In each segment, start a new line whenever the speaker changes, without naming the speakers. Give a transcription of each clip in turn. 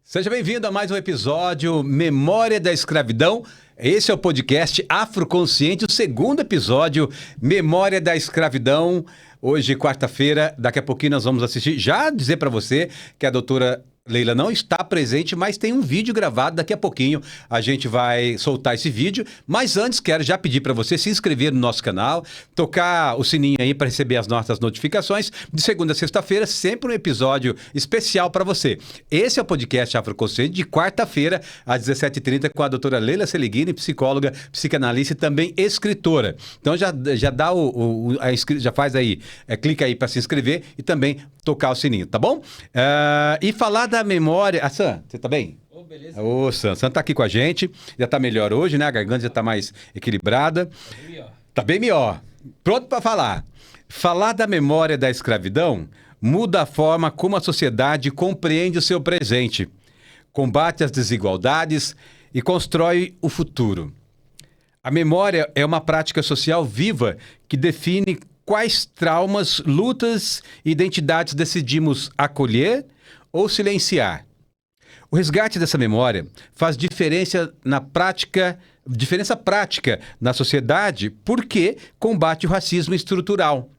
Seja bem-vindo a mais um episódio Memória da Escravidão. Esse é o podcast Afroconsciente, o segundo episódio Memória da Escravidão. Hoje, quarta-feira, daqui a pouquinho nós vamos assistir. Já dizer para você que a doutora Leila não está presente, mas tem um vídeo gravado. Daqui a pouquinho a gente vai soltar esse vídeo. Mas antes, quero já pedir para você se inscrever no nosso canal, tocar o sininho aí para receber as nossas notificações. De segunda a sexta-feira, sempre um episódio especial para você. Esse é o podcast Afroconsciente de quarta-feira, às 17h30, com a doutora Leila Seleghini, psicóloga, psicanalista e também escritora. Então já dá já faz aí, clica aí para se inscrever e também tocar o sininho, tá bom? E falar da memória... Sam, você tá bem?
Beleza.
Sam tá aqui com a gente, já tá melhor hoje, né? A garganta já tá mais equilibrada. Tá bem melhor. Pronto para falar. Falar da memória da escravidão muda a forma como a sociedade compreende o seu presente, combate as desigualdades e constrói o futuro. A memória é uma prática social viva que define quais traumas, lutas e identidades decidimos acolher ou silenciar. O resgate dessa memória faz diferença prática na sociedade porque combate o racismo estrutural,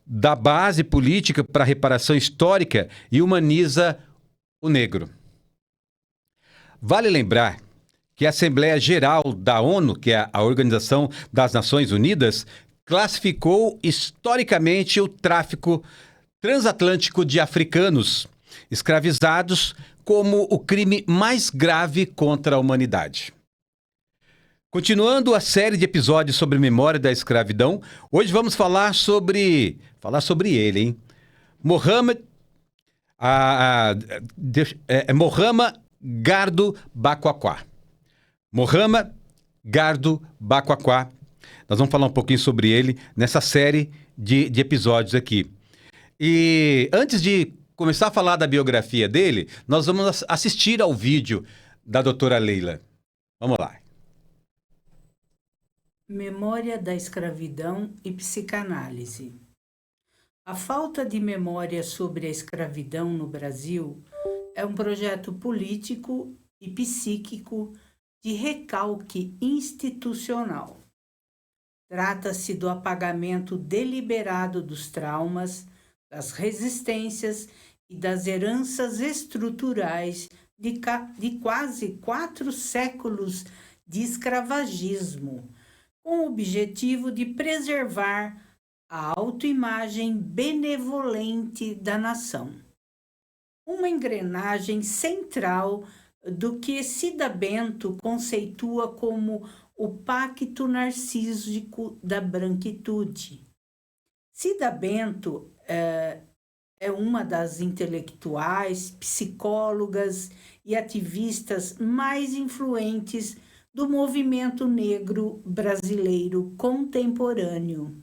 dá base política para a reparação histórica e humaniza o negro. Vale lembrar que a Assembleia Geral da ONU, que é a Organização das Nações Unidas, classificou historicamente o tráfico transatlântico de africanos escravizados como o crime mais grave contra a humanidade. Continuando a série de episódios sobre memória da escravidão, hoje vamos falar sobre ele, hein? Mohamed Gardo Bakwaquá. Mohamed Gardo Bakwaquá. Nós vamos falar um pouquinho sobre ele nessa série de episódios aqui. E antes de começar a falar da biografia dele, nós vamos assistir ao vídeo da doutora Leila. Vamos lá.
Memória da escravidão e psicanálise. A falta de memória sobre a escravidão no Brasil é um projeto político e psíquico de recalque institucional. Trata-se do apagamento deliberado dos traumas, das resistências e das heranças estruturais de quase 4 séculos de escravagismo, com o objetivo de preservar a autoimagem benevolente da nação. Uma engrenagem central do que Cida Bento conceitua como o pacto narcísico da branquitude. Cida Bento é uma das intelectuais, psicólogas e ativistas mais influentes do movimento negro brasileiro contemporâneo.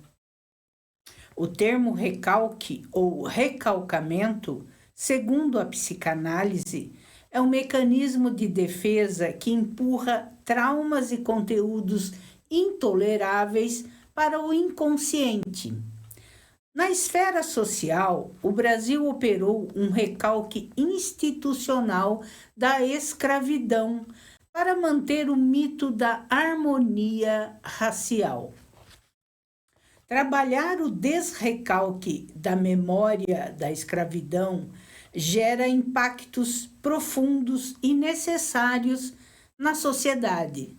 O termo recalque ou recalcamento, segundo a psicanálise, é um mecanismo de defesa que empurra traumas e conteúdos intoleráveis para o inconsciente. Na esfera social, o Brasil operou um recalque institucional da escravidão para manter o mito da harmonia racial. Trabalhar o desrecalque da memória da escravidão gera impactos profundos e necessários na sociedade.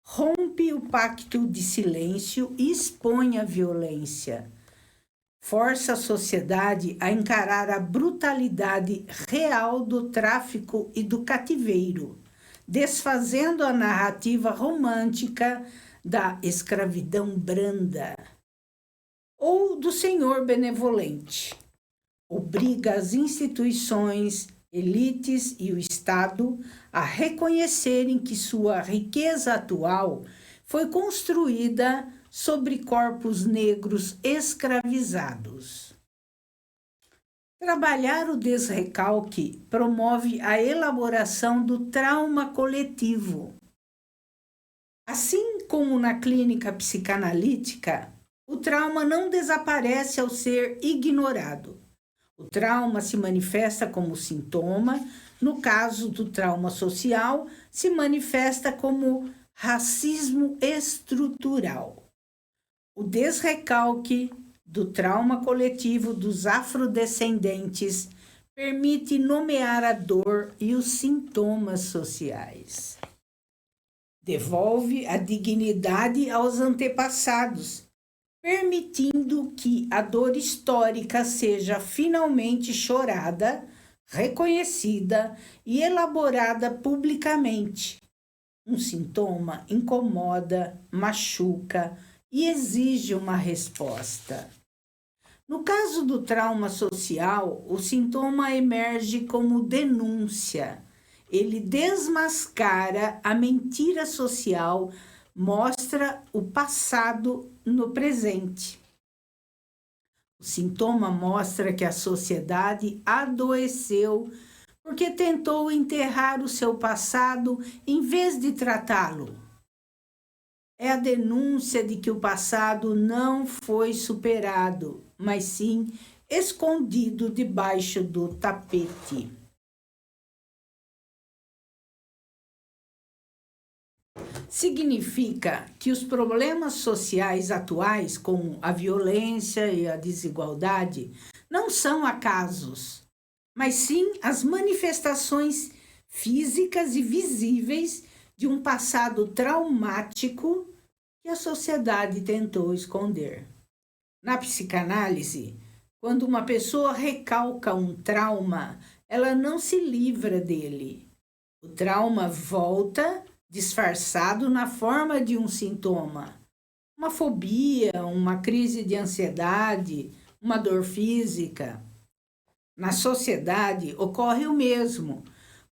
Rompe o pacto de silêncio e expõe a violência. Força a sociedade a encarar a brutalidade real do tráfico e do cativeiro, desfazendo a narrativa romântica da escravidão branda ou do senhor benevolente. Obriga as instituições, elites e o Estado a reconhecerem que sua riqueza atual foi construída sobre corpos negros escravizados. Trabalhar o desrecalque promove a elaboração do trauma coletivo. Assim como na clínica psicanalítica, o trauma não desaparece ao ser ignorado. O trauma se manifesta como sintoma, no caso do trauma social, se manifesta como racismo estrutural. O desrecalque do trauma coletivo dos afrodescendentes permite nomear a dor e os sintomas sociais. Devolve a dignidade aos antepassados, permitindo que a dor histórica seja finalmente chorada, reconhecida e elaborada publicamente. Um sintoma incomoda, machuca e exige uma resposta. No caso do trauma social, o sintoma emerge como denúncia. Ele desmascara a mentira social, mostra o passado no presente. O sintoma mostra que a sociedade adoeceu porque tentou enterrar o seu passado em vez de tratá-lo. É a denúncia de que o passado não foi superado, mas sim escondido debaixo do tapete. Significa que os problemas sociais atuais, como a violência e a desigualdade, não são acasos, mas sim as manifestações físicas e visíveis de um passado traumático que a sociedade tentou esconder. Na psicanálise, quando uma pessoa recalca um trauma, ela não se livra dele. O trauma volta disfarçado na forma de um sintoma, uma fobia, uma crise de ansiedade, uma dor física. Na sociedade ocorre o mesmo.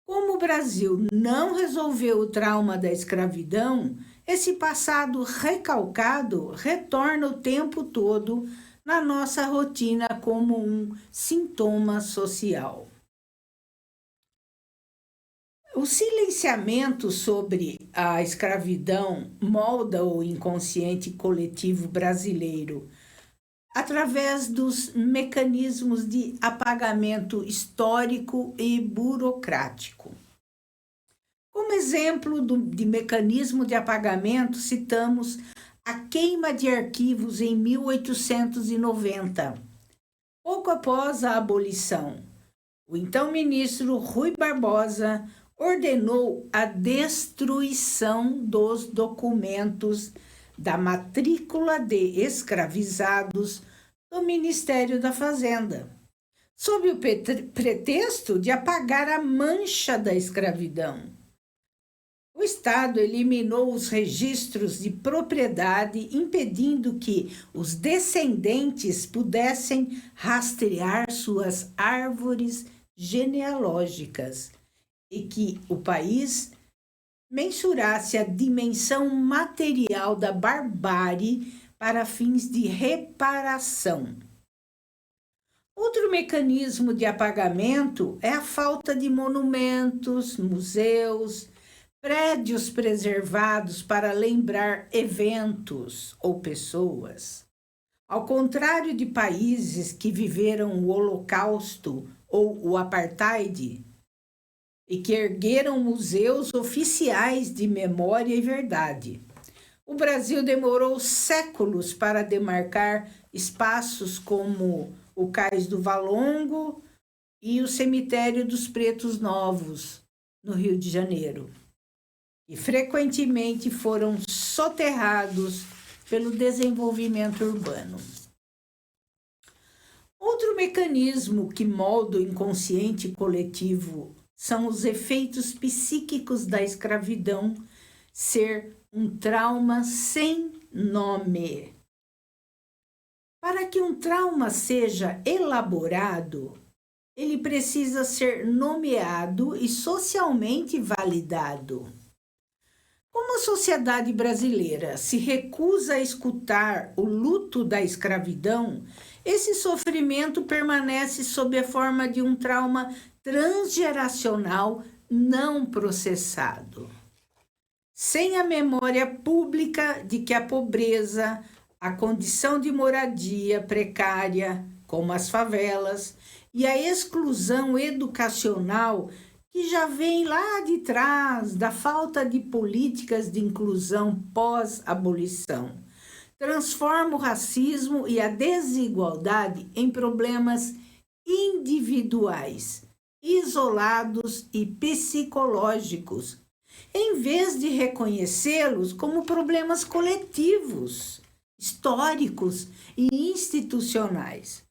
Como o Brasil não resolveu o trauma da escravidão, esse passado recalcado retorna o tempo todo na nossa rotina como um sintoma social. O silenciamento sobre a escravidão molda o inconsciente coletivo brasileiro através dos mecanismos de apagamento histórico e burocrático. Como exemplo de mecanismo de apagamento, citamos a queima de arquivos em 1890, pouco após a abolição. O então ministro Rui Barbosa ordenou a destruição dos documentos da matrícula de escravizados do Ministério da Fazenda, sob o pretexto de apagar a mancha da escravidão. O Estado eliminou os registros de propriedade, impedindo que os descendentes pudessem rastrear suas árvores genealógicas e que o país mensurasse a dimensão material da barbárie para fins de reparação. Outro mecanismo de apagamento é a falta de monumentos, museus, prédios preservados para lembrar eventos ou pessoas. Ao contrário de países que viveram o Holocausto ou o Apartheid, e que ergueram museus oficiais de memória e verdade. O Brasil demorou séculos para demarcar espaços como o Cais do Valongo e o Cemitério dos Pretos Novos, no Rio de Janeiro, e frequentemente foram soterrados pelo desenvolvimento urbano. Outro mecanismo que molda o inconsciente coletivo são os efeitos psíquicos da escravidão ser um trauma sem nome. Para que um trauma seja elaborado, ele precisa ser nomeado e socialmente validado. Como a sociedade brasileira se recusa a escutar o luto da escravidão, esse sofrimento permanece sob a forma de um trauma transgeracional não processado. Sem a memória pública de que a pobreza, a condição de moradia precária, como as favelas, e a exclusão educacional que já vem lá de trás da falta de políticas de inclusão pós-abolição. Transforma o racismo e a desigualdade em problemas individuais, isolados e psicológicos, em vez de reconhecê-los como problemas coletivos, históricos e institucionais.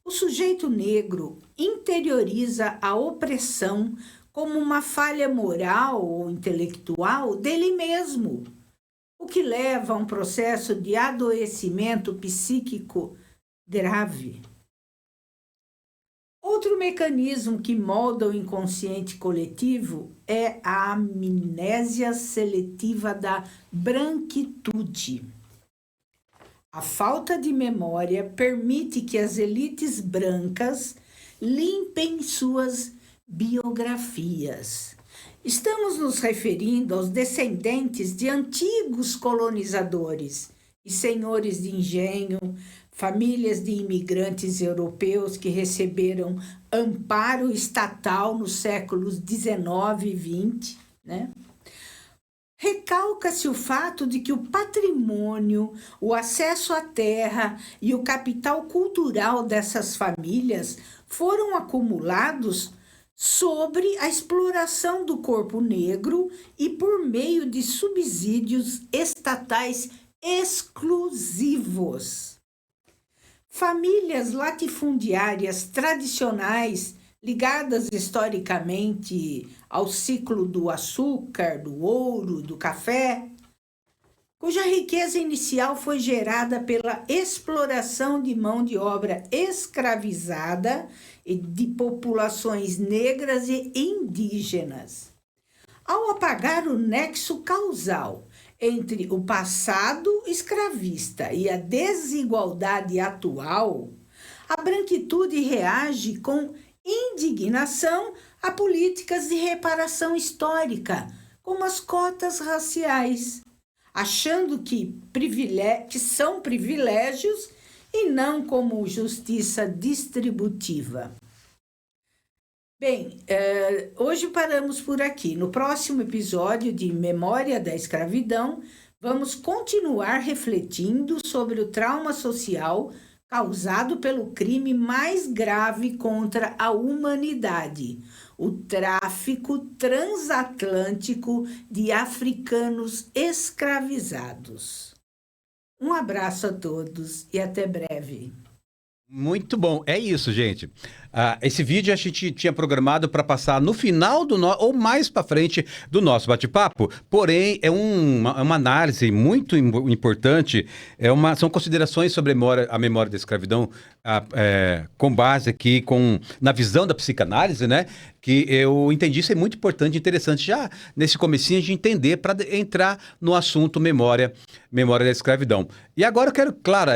O sujeito negro interioriza a opressão como uma falha moral ou intelectual dele mesmo, o que leva a um processo de adoecimento psíquico grave. Outro mecanismo que molda o inconsciente coletivo é a amnésia seletiva da branquitude. A falta de memória permite que as elites brancas limpem suas biografias. Estamos nos referindo aos descendentes de antigos colonizadores e senhores de engenho, famílias de imigrantes europeus que receberam amparo estatal nos séculos XIX e XX, né? Recalca-se o fato de que o patrimônio, o acesso à terra e o capital cultural dessas famílias foram acumulados sobre a exploração do corpo negro e por meio de subsídios estatais exclusivos. Famílias latifundiárias tradicionais ligadas historicamente ao ciclo do açúcar, do ouro, do café, cuja riqueza inicial foi gerada pela exploração de mão de obra escravizada e de populações negras e indígenas. Ao apagar o nexo causal entre o passado escravista e a desigualdade atual, a branquitude reage com indignação a políticas de reparação histórica, como as cotas raciais, achando que são privilégios e não como justiça distributiva. Bem, hoje paramos por aqui. No próximo episódio de Memória da Escravidão, vamos continuar refletindo sobre o trauma social causado pelo crime mais grave contra a humanidade, o tráfico transatlântico de africanos escravizados. Um abraço a todos e até breve.
Muito bom. É isso, gente. Esse vídeo a gente tinha programado para passar no final ou mais para frente do nosso bate-papo, porém é uma análise muito importante, são considerações sobre a memória da escravidão, com base aqui na visão da psicanálise, né? Que eu entendi ser muito importante e interessante já nesse comecinho de entender para entrar no assunto memória da escravidão. E agora eu quero, claro,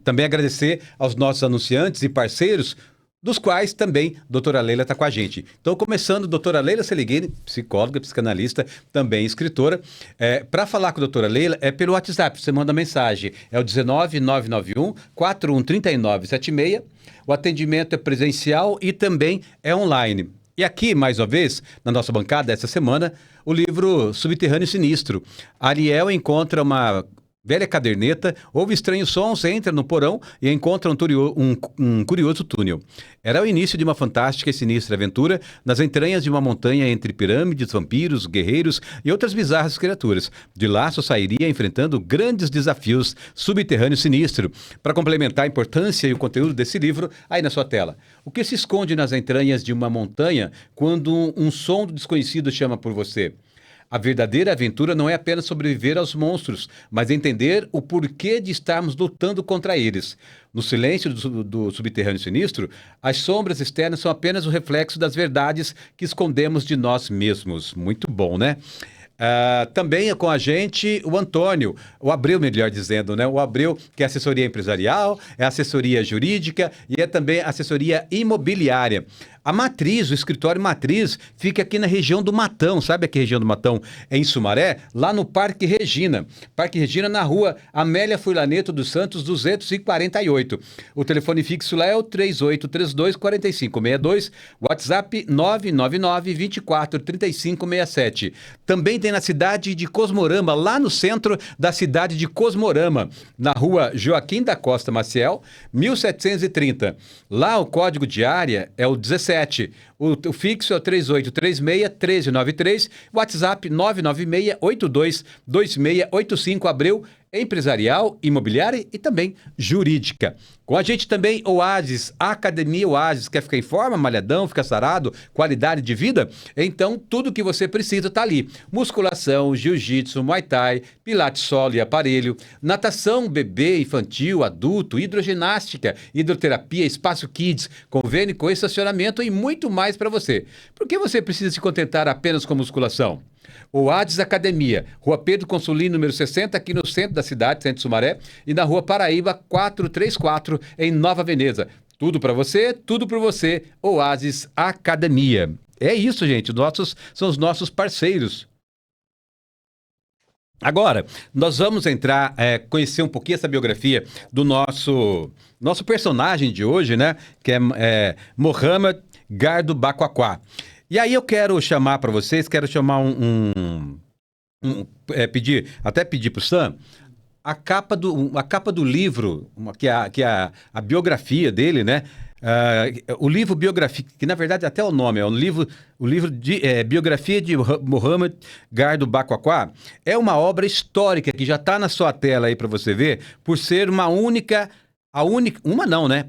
também agradecer aos nossos anunciantes e parceiros, dos quais também a doutora Leila está com a gente. Então, começando, doutora Leila Seligeni, psicóloga, psicanalista, também escritora. Para falar com a doutora Leila, é pelo WhatsApp, você manda mensagem. É o 19991-413976. O atendimento é presencial e também é online. E aqui, mais uma vez, na nossa bancada, essa semana, o livro Subterrâneo Sinistro. Ariel encontra uma velha caderneta, ouve estranhos sons, entra no porão e encontra um curioso túnel. Era o início de uma fantástica e sinistra aventura nas entranhas de uma montanha entre pirâmides, vampiros, guerreiros e outras bizarras criaturas. De lá só sairia enfrentando grandes desafios. Subterrâneo Sinistro. Para complementar a importância e o conteúdo desse livro, aí na sua tela. O que se esconde nas entranhas de uma montanha quando um som desconhecido chama por você? A verdadeira aventura não é apenas sobreviver aos monstros, mas entender o porquê de estarmos lutando contra eles. No silêncio do subterrâneo sinistro, as sombras externas são apenas o reflexo das verdades que escondemos de nós mesmos. Muito bom, né? Também é com a gente o Antônio, o Abreu, melhor dizendo, né? O Abreu, que é assessoria empresarial, é assessoria jurídica e é também assessoria imobiliária. A matriz, o escritório matriz, fica aqui na região do Matão. Sabe aqui a região do Matão? É em Sumaré, lá no Parque Regina. Parque Regina, na rua Amélia Furlaneto dos Santos, 248. O telefone fixo lá é o 3832-4562, WhatsApp 999-243567. Também tem na cidade de Cosmorama, lá no centro da cidade de Cosmorama, na rua Joaquim da Costa Maciel, 1730. Lá o código de área é o 17. O fixo é o 3836-1393, WhatsApp 996822685, Abreu, empresarial, imobiliária e também jurídica. Com a gente também Oasis, a Academia Oasis. Quer ficar em forma, malhadão, ficar sarado, qualidade de vida? Então tudo que você precisa está ali. Musculação, jiu-jitsu, muay thai, pilates solo e aparelho, natação, bebê, infantil, adulto, hidroginástica, hidroterapia, espaço kids, convênio com estacionamento e muito mais para você. Por que você precisa se contentar apenas com musculação? Oasis Academia, Rua Pedro Consulino, número 60, aqui no centro da cidade, centro de Sumaré, e na Rua Paraíba, 434, em Nova Veneza. Tudo para você, tudo por você, Oasis Academia. É isso, gente, são os nossos parceiros. Agora, nós vamos entrar, conhecer um pouquinho essa biografia do nosso personagem de hoje, né? Que é Mohamed Gardo Baquaqua. E aí eu quero chamar para vocês, pedir para o Sam a capa do livro, que é a biografia dele, né? O livro biografia, que na verdade até o nome é o livro de biografia de Mohamed Gardo Baquaqua, é uma obra histórica que já está na sua tela aí para você ver, por ser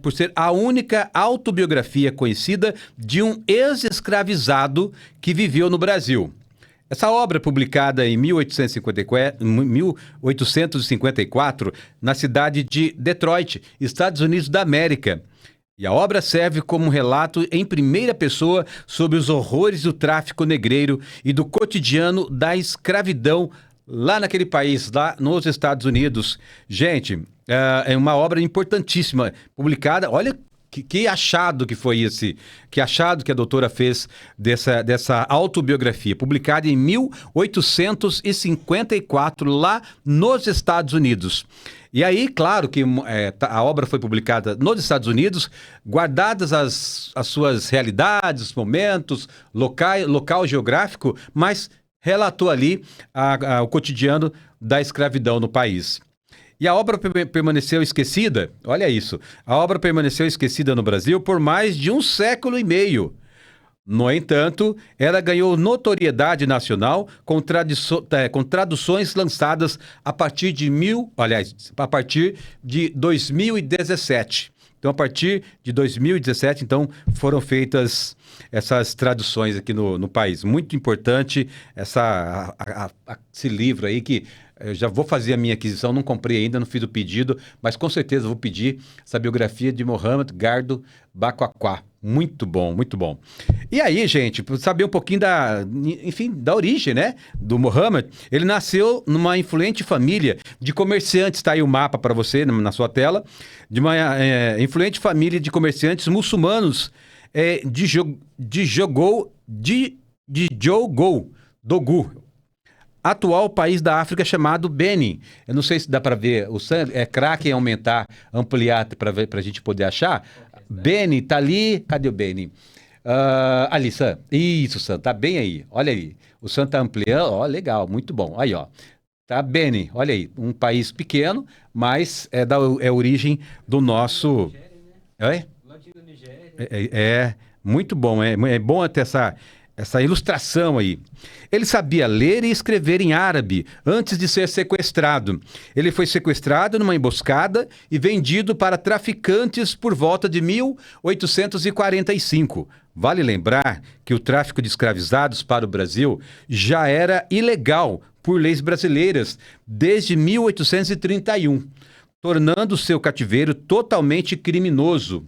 por ser a única autobiografia conhecida de um ex-escravizado que viveu no Brasil. Essa obra, publicada em 1854, na cidade de Detroit, Estados Unidos da América. E a obra serve como um relato em primeira pessoa sobre os horrores do tráfico negreiro e do cotidiano da escravidão lá naquele país, lá nos Estados Unidos. Gente, é uma obra importantíssima, publicada. Olha que achado que foi esse, que achado que a doutora fez dessa autobiografia, publicada em 1854, lá nos Estados Unidos. E aí, claro que a obra foi publicada nos Estados Unidos, guardadas as suas realidades, os momentos, local geográfico, mas relatou ali o cotidiano da escravidão no país. E a obra permaneceu esquecida, olha isso, a obra permaneceu esquecida no Brasil por mais de 1 século e meio. No entanto, ela ganhou notoriedade nacional com traduções lançadas a partir de 2017. Então, a partir de 2017, então, foram feitas essas traduções aqui no país. Muito importante esse livro aí, que eu já vou fazer a minha aquisição, não comprei ainda, não fiz o pedido, mas com certeza vou pedir essa biografia de Mohamed Gardo Baquaqua. Muito bom, muito bom. E aí, gente, para saber um pouquinho da origem, né, do Mohamed, ele nasceu numa influente família de comerciantes, tá aí o mapa para você na sua tela, de uma influente família de comerciantes muçulmanos de Dogu, atual país da África chamado Benin. Eu não sei se dá para ver, o Sam é craque em ampliar para a gente poder achar. Benin, tá ali, cadê o Benin? Ali, Sam. Isso, Sam, tá bem aí. Olha aí. O Sam tá ampliando, ó, legal, muito bom. Aí, ó. Tá Benin, olha aí. Um país pequeno, mas é origem do nosso. É? Muito bom. É bom ter essa ilustração aí. Ele sabia ler e escrever em árabe antes de ser sequestrado. Ele foi sequestrado numa emboscada e vendido para traficantes por volta de 1845. Vale lembrar que o tráfico de escravizados para o Brasil já era ilegal por leis brasileiras desde 1831, tornando seu cativeiro totalmente criminoso.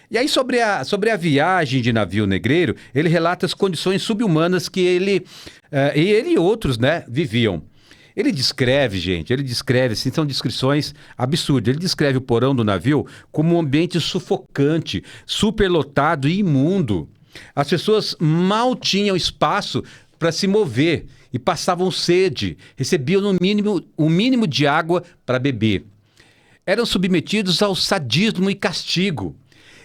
E aí, sobre a viagem de navio negreiro, ele relata as condições subhumanas que ele e outros, né, viviam. Ele descreve, assim, são descrições absurdas. Ele descreve o porão do navio como um ambiente sufocante, superlotado e imundo. As pessoas mal tinham espaço para se mover e passavam sede, recebiam no mínimo o mínimo de água para beber. Eram submetidos ao sadismo e castigo.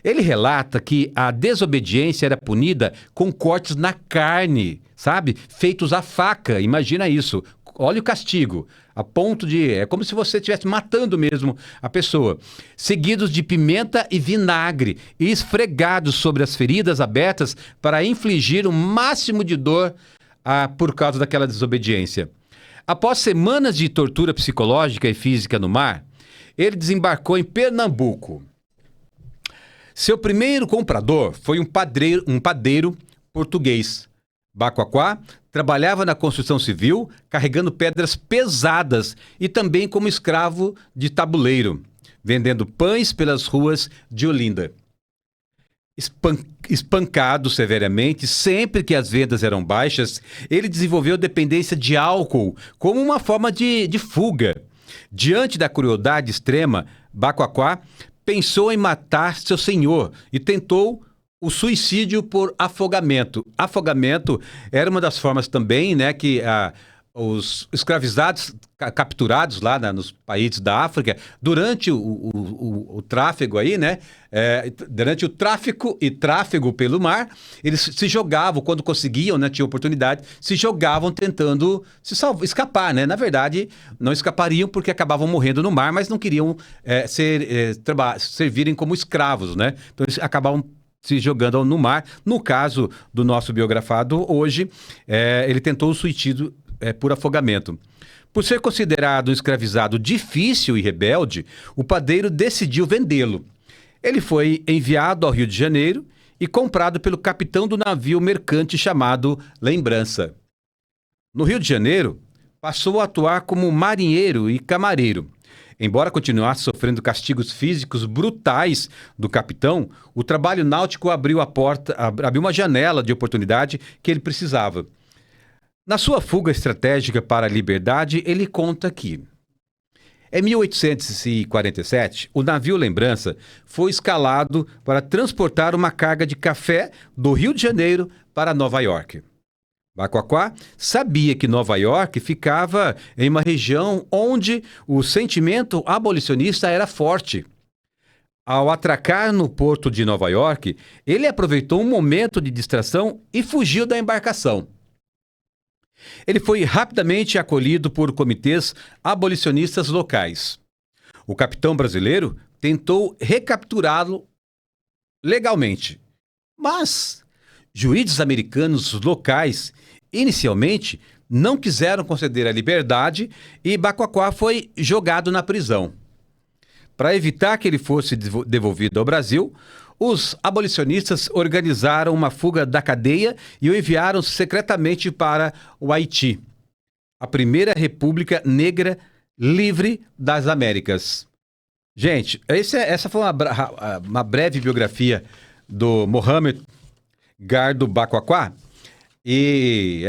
Ele relata que a desobediência era punida com cortes na carne, sabe? Feitos à faca, imagina isso. Olha o castigo, a ponto de... É como se você estivesse matando mesmo a pessoa. Seguidos de pimenta e vinagre e esfregados sobre as feridas abertas para infligir o máximo de dor por causa daquela desobediência. Após semanas de tortura psicológica e física no mar, ele desembarcou em Pernambuco. Seu primeiro comprador foi um padeiro português. Bacoaquá trabalhava na construção civil, carregando pedras pesadas e também como escravo de tabuleiro, vendendo pães pelas ruas de Olinda. Espancado severamente, sempre que as vendas eram baixas, ele desenvolveu dependência de álcool como uma forma de fuga. Diante da crueldade extrema, Bacoaquá pensou em matar seu senhor e tentou o suicídio por afogamento. Afogamento era uma das formas também, né, que os escravizados capturados lá nos países da África, durante o tráfego aí, né, durante o tráfico e tráfego pelo mar, eles se jogavam, quando conseguiam, né, tinha oportunidade, se jogavam tentando escapar, né? Na verdade, não escapariam porque acabavam morrendo no mar, mas não queriam servirem como escravos, né? Então eles acabavam se jogando no mar. No caso do nosso biografado hoje, ele tentou o suicídio por afogamento. Por ser considerado um escravizado difícil e rebelde, o padeiro decidiu vendê-lo. Ele foi enviado ao Rio de Janeiro e comprado pelo capitão do navio mercante chamado Lembrança. No Rio de Janeiro, passou a atuar como marinheiro e camareiro. Embora continuasse sofrendo castigos físicos brutais do capitão, o trabalho náutico abriu uma janela de oportunidade que ele precisava. Na sua fuga estratégica para a liberdade, ele conta que, em 1847, o navio Lembrança foi escalado para transportar uma carga de café do Rio de Janeiro para Nova York. Bacoaquá sabia que Nova York ficava em uma região onde o sentimento abolicionista era forte. Ao atracar no porto de Nova York, ele aproveitou um momento de distração e fugiu da embarcação. Ele foi rapidamente acolhido por comitês abolicionistas locais. O capitão brasileiro tentou recapturá-lo legalmente, mas juízes americanos locais inicialmente não quiseram conceder a liberdade e Bacoaquá foi jogado na prisão. Para evitar que ele fosse devolvido ao Brasil, os abolicionistas organizaram uma fuga da cadeia e o enviaram secretamente para o Haiti, a primeira república negra livre das Américas. Gente, essa foi uma breve biografia do Mohamed Gardo Bacoaquá. E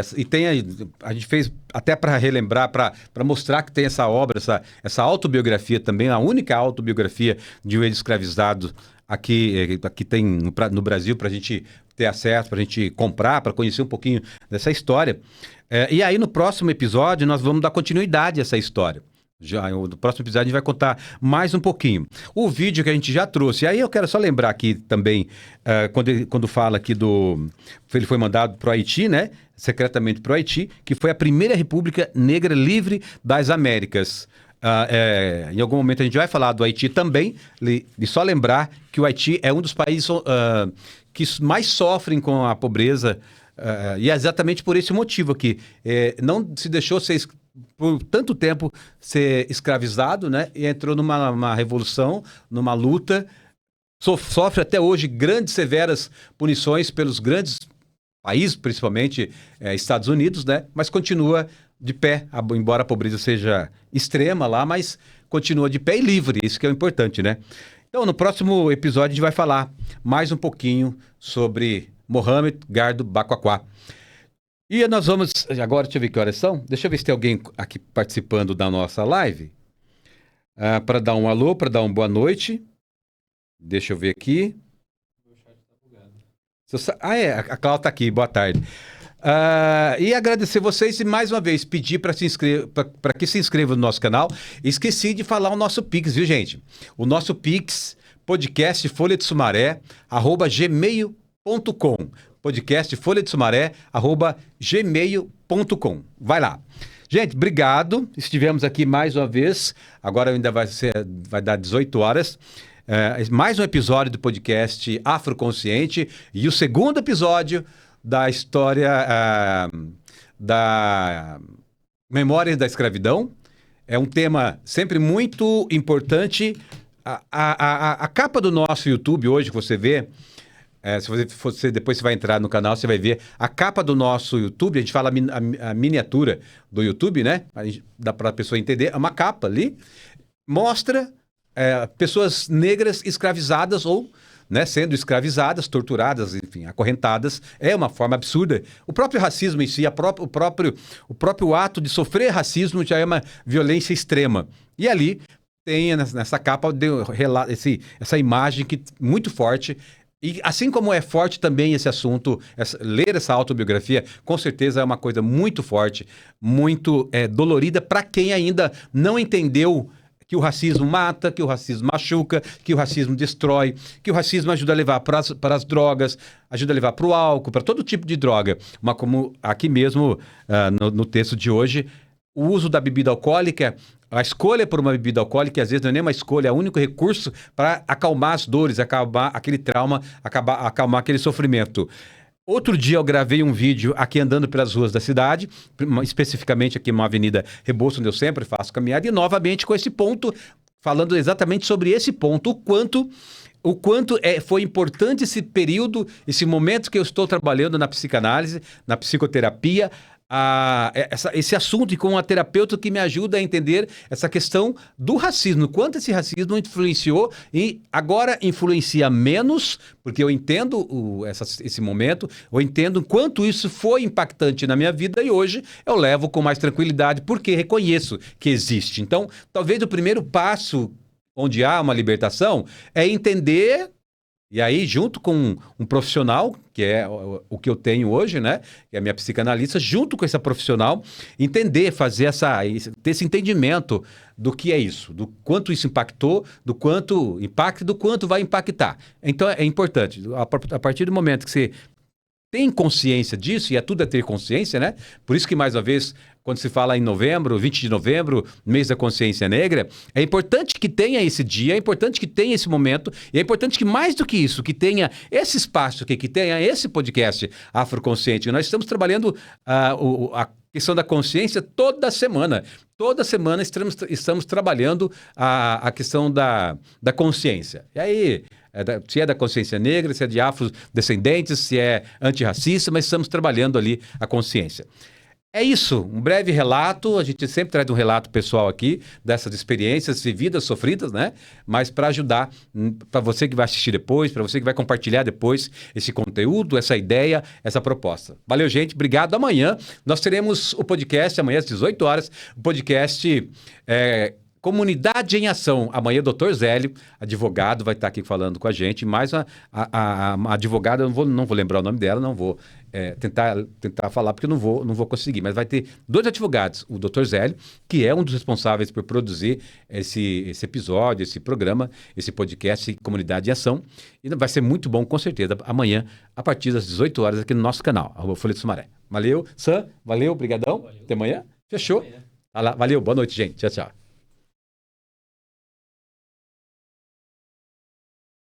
a gente fez até para relembrar, para mostrar que tem essa obra, essa autobiografia também, a única autobiografia de um ex-escravizado aqui tem no Brasil, para a gente ter acesso, para a gente comprar, para conhecer um pouquinho dessa história. E aí no próximo episódio nós vamos dar continuidade a essa história. No próximo episódio a gente vai contar mais um pouquinho. O vídeo que a gente já trouxe, aí eu quero só lembrar aqui também, quando fala aqui ele foi mandado para o Haiti, né? Secretamente para o Haiti, que foi a primeira república negra livre das Américas. Em algum momento a gente vai falar do Haiti também, e só lembrar que o Haiti é um dos países que mais sofrem com a pobreza, e é exatamente por esse motivo aqui. Não se deixou por tanto tempo ser escravizado, né? E entrou numa revolução, numa luta, sofre até hoje grandes, severas punições pelos grandes países, principalmente Estados Unidos, né? Mas continua de pé, embora a pobreza seja extrema lá, mas continua de pé e livre, isso que é o importante, né? Então, no próximo episódio a gente vai falar mais um pouquinho sobre Mohamed Gardo Bacoaquá. E nós vamos, agora deixa eu ver que horas são, deixa eu ver se tem alguém aqui participando da nossa live, para dar um alô, para dar uma boa noite, deixa eu ver aqui. A Cláudia está aqui, boa tarde. E agradecer vocês e mais uma vez pedir para que se inscrevam no nosso canal. Esqueci de falar o nosso Pix, viu, gente? O nosso Pix, podcast folha de sumaré, @gmail.com. Podcast folha de sumaré, @gmail.com. Vai lá. Gente, obrigado. Estivemos aqui mais uma vez. Agora ainda vai dar 18 horas. Mais um episódio do podcast Afroconsciente e o segundo episódio da história da memória da escravidão. É um tema sempre muito importante. A capa do nosso YouTube hoje, que você vê, se você depois você vai entrar no canal, você vai ver a capa do nosso YouTube. A gente fala a miniatura do YouTube, né? Dá para a pessoa entender. É uma capa ali. Mostra pessoas negras escravizadas ou, né, sendo escravizadas, torturadas, enfim, acorrentadas. É uma forma absurda. O próprio racismo em si, o próprio ato de sofrer racismo já é uma violência extrema. E ali tem nessa capa essa imagem muito forte. E assim como é forte também esse assunto, ler essa autobiografia, com certeza é uma coisa muito forte, muito dolorida para quem ainda não entendeu que o racismo mata, que o racismo machuca, que o racismo destrói, que o racismo ajuda a levar para as drogas, ajuda a levar para o álcool, para todo tipo de droga. Mas como aqui mesmo, no texto de hoje, o uso da bebida alcoólica, a escolha por uma bebida alcoólica, às vezes não é nem uma escolha, é o único recurso para acalmar as dores, acalmar aquele trauma, acalmar aquele sofrimento. Outro dia eu gravei um vídeo aqui andando pelas ruas da cidade, especificamente aqui numa avenida Rebouças, onde eu sempre faço caminhada, e novamente com esse ponto, falando exatamente sobre esse ponto, o quanto foi importante esse período, esse momento que eu estou trabalhando na psicanálise, na psicoterapia, esse assunto e com a terapeuta que me ajuda a entender essa questão do racismo, quanto esse racismo influenciou e agora influencia menos, porque eu entendo esse momento, eu entendo quanto isso foi impactante na minha vida e hoje eu levo com mais tranquilidade porque reconheço que existe. Então, talvez o primeiro passo onde há uma libertação é entender. E aí, junto com um profissional, que é o que eu tenho hoje, né? Que é a minha psicanalista, junto com essa profissional, entender, ter esse entendimento do que é isso, do quanto isso impactou, do quanto impacta e do quanto vai impactar. Então, é importante. A partir do momento que você tem consciência disso, e tudo é ter consciência, né? Por isso que, mais uma vez, quando se fala em novembro, 20 de novembro, mês da consciência negra, é importante que tenha esse dia, é importante que tenha esse momento, e é importante que, mais do que isso, que tenha esse espaço aqui, que tenha esse podcast Afroconsciente. Nós estamos trabalhando a questão da consciência toda semana. Toda semana estamos trabalhando a questão da consciência. E aí, se é da consciência negra, se é de afrodescendentes, se é antirracista, mas estamos trabalhando ali a consciência. É isso, um breve relato, a gente sempre traz um relato pessoal aqui, dessas experiências e vidas sofridas, né? Mas para ajudar, para você que vai assistir depois, para você que vai compartilhar depois esse conteúdo, essa ideia, essa proposta. Valeu, gente, obrigado. Amanhã nós teremos o podcast, amanhã às 18 horas, o podcast Comunidade em Ação. Amanhã o Dr. Zélio, advogado, vai estar aqui falando com a gente, mas a advogada, eu não vou lembrar o nome dela, não vou tentar falar, porque eu não vou conseguir, mas vai ter 2 advogados, o Dr. Zélio, que é um dos responsáveis por produzir esse episódio, esse programa, esse podcast Comunidade em Ação, e vai ser muito bom, com certeza, amanhã, a partir das 18 horas, aqui no nosso canal, Folha de Sumaré. Valeu, Sam, valeu, brigadão, até amanhã, fechou. Valeu, boa noite, gente, tchau, tchau.